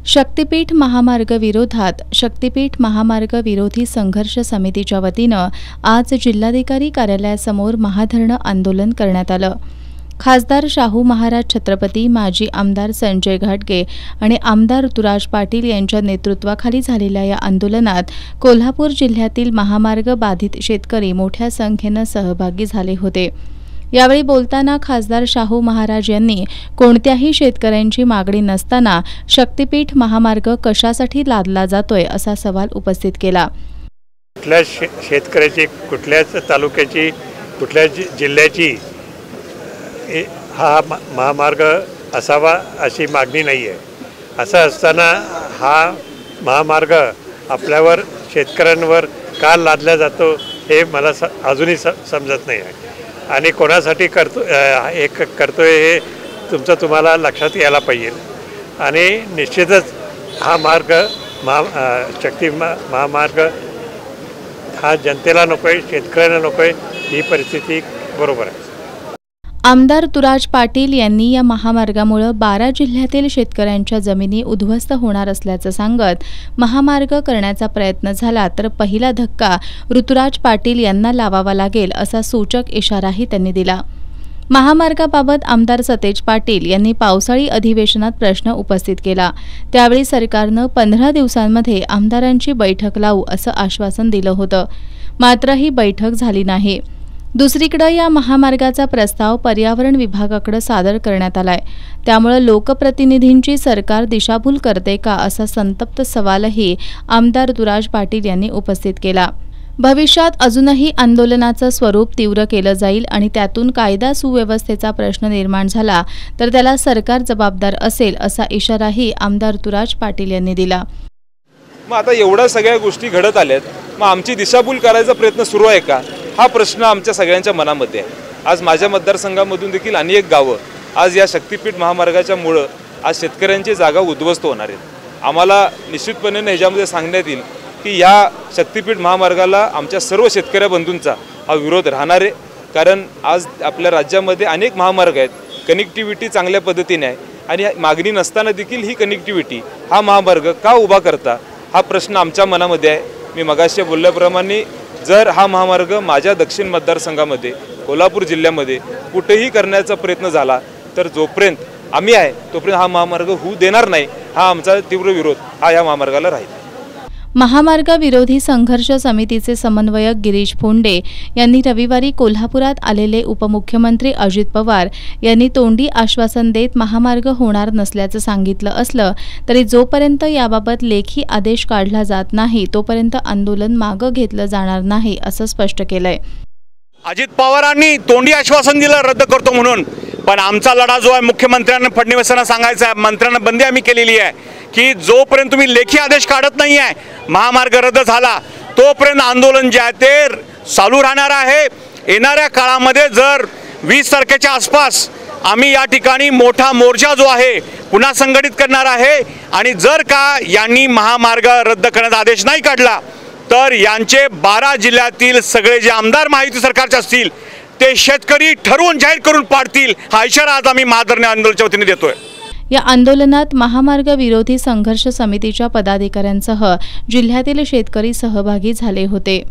शक्तीपीठ महामार्ग विरोधात शक्तीपीठ महामार्ग विरोधी संघर्ष समितीच्या वतीनं आज जिल्हाधिकारी कार्यालयासमोर महाधरणं आंदोलन करण्यात आलं। खासदार शाहू महाराज छत्रपती, माजी आमदार संजय घाटगे आणि आमदार ऋतुराज पाटील यांच्या नेतृत्वाखाली झालेल्या या आंदोलनात कोल्हापूर जिल्ह्यातील महामार्ग बाधित शेतकरी मोठ्या संख्येनं सहभागी झाले होते। यावेळी बोलताना खासदार शाहू महाराज यांनी कोणत्याही शेतकऱ्यांची मागणी नसताना शक्तीपीठ महामार्ग कशासाठी लादला जातोय असा सवाल उपस्थित केला। कुठल्या शेतकऱ्याची, कुठल्याच तालुक्याची, कुठल्या जिल्ह्याची हा महामार्ग असावा अशी मागणी नाही आहे। असं असताना हा महामार्ग आपल्यावर, शेतकऱ्यांवर का लादला जातो हे मला अजूनही समजत नाही आहे आणि कोणासाठी करतोय हे तुम्हाला लक्षात यायला पाहिजे। आणि निश्चितच हा मार्ग महामार्ग हा जनतेला नकोय, शेतकऱ्यांना नकोय, ही परिस्थिती बरोबर आहे। आमदार ऋतुराज पाटील यांनी या महामार्गामुळे 12 जिल्ह्यातील शेतकऱ्यांच्या जमिनी उद्ध्वस्त होणार असल्याचं सांगत महामार्ग करण्याचा प्रयत्न झाला तर पहिला धक्का ऋतुराज पाटील यांना लावावा लागेल असा सूचक इशाराही त्यांनी दिला। महामार्गाबाबत आमदार सतेज पाटील यांनी पावसाळी अधिवेशनात प्रश्न उपस्थित केला। त्यावेळी सरकारनं 15 दिवसांमध्ये आमदारांची बैठक लावू असं आश्वासन दिलं होतं, मात्र ही बैठक झाली नाही। दुसरीकडे या महामार्गाचा प्रस्ताव पर्यावरण विभागाकडे सादर करण्यात आलाय, त्यामुळे लोकप्रतिनिधींची सरकार दिशाभूल करते का असा संतप्त सवालही आमदार ऋतुराज पाटील यांनी उपस्थित केला। भविष्यात अजूनही आंदोलनाचं स्वरूप तीव्र केलं जाईल आणि त्यातून कायदा सुव्यवस्थेचा प्रश्न निर्माण झाला तर त्याला सरकार जबाबदार असेल असा इशाराही आमदार ऋतुराज पाटील यांनी दिला। मग आता एवढ्या सगळ्या गोष्टी घडत आल्यात, मग आमची दिशाभूल करायचा प्रयत्न सुरू आहे का, हा प्रश्न आमच्या सगळ्यांच्या मनामध्ये आहे। आज माझ्या मतदारसंघामधून देखील अनेक गावं आज या शक्तीपीठ महामार्गाच्यामुळं आज शेतकऱ्यांची जागा उद्ध्वस्त होणार आहेत। आम्हाला निश्चितपणे ह्याच्यामध्ये सांगण्यात येईल की या शक्तीपीठ महामार्गाला आमच्या सर्व शेतकऱ्या बंधूंचा हा विरोध राहणार आहे, कारण आज आपल्या राज्यामध्ये अनेक महामार्ग आहेत, कनेक्टिव्हिटी चांगल्या पद्धतीने आहे आणि मागणी नसताना देखील ही कनेक्टिव्हिटी, हा महामार्ग का उभा करता, हा प्रश्न आमच्या मनामध्ये आहे। मी मगाशी बोलल्याप्रमाणे जर हा महामार्ग माझ्या दक्षिण मतदारसंघामध्ये कोल्हापूर जिल्ह्यामध्ये कुठेही करण्याचा प्रयत्न झाला तर जोपर्यंत आम्ही आहे तोपर्यंत हा महामार्ग होऊ देणार नाही, हा आमचा तीव्र विरोध हा या महामार्गाला राहील। महामार्ग विरोधी संघर्ष समितीचे समन्वयक गिरीश फोंडे यांनी रविवारी कोल्हापुरात आलेले उपमुख्यमंत्री अजित पवार यांनी तोंडी आश्वासन देत महामार्ग होणार नसल्याचं सांगितलं असलं तरी जोपर्यंत याबाबत लेखी आदेश काढला जात नाही तोपर्यंत आंदोलन मागे घेतलं जाणार नाही असं स्पष्ट केलंय। अजित पवारांनी तोंडी आश्वासन दिलं रद्द करतो म्हणून, पण आमचा लढा जो आहे मुख्यमंत्र्यांना, फडणवीसांना सांगायचा आहे, मंत्र्यांना बंदी आम्ही केलेली आहे की जोपर्यंत तुम्ही लेखी आदेश काढत नाही आहे महामार्ग रद्द झाला तोपर्यंत आंदोलन जे आहे ते चालू राहणार आहे। येणाऱ्या काळामध्ये जर 20 तारखेच्या आसपास आम्ही या ठिकाणी मोठा मोर्चा जो आहे पुन्हा संघटित करणार आहे आणि जर का यांनी महामार्ग रद्द करण्याचा आदेश नाही काढला तर यांचे 12 जिल्ह्यातील सगळे जे आमदार महायुती सरकारचे असतील ते शेतकरी ठरवून जाहीर करून पाडतील, हा इशारा आज आम्ही महाधरणे आंदोलनाच्या वतीने देतोय। या आंदोलनात महामार्ग विरोधी संघर्ष समितीच्या पदाधिकाऱ्यांसह जिल्ह्यातील शेतकरी सहभागी झाले होते।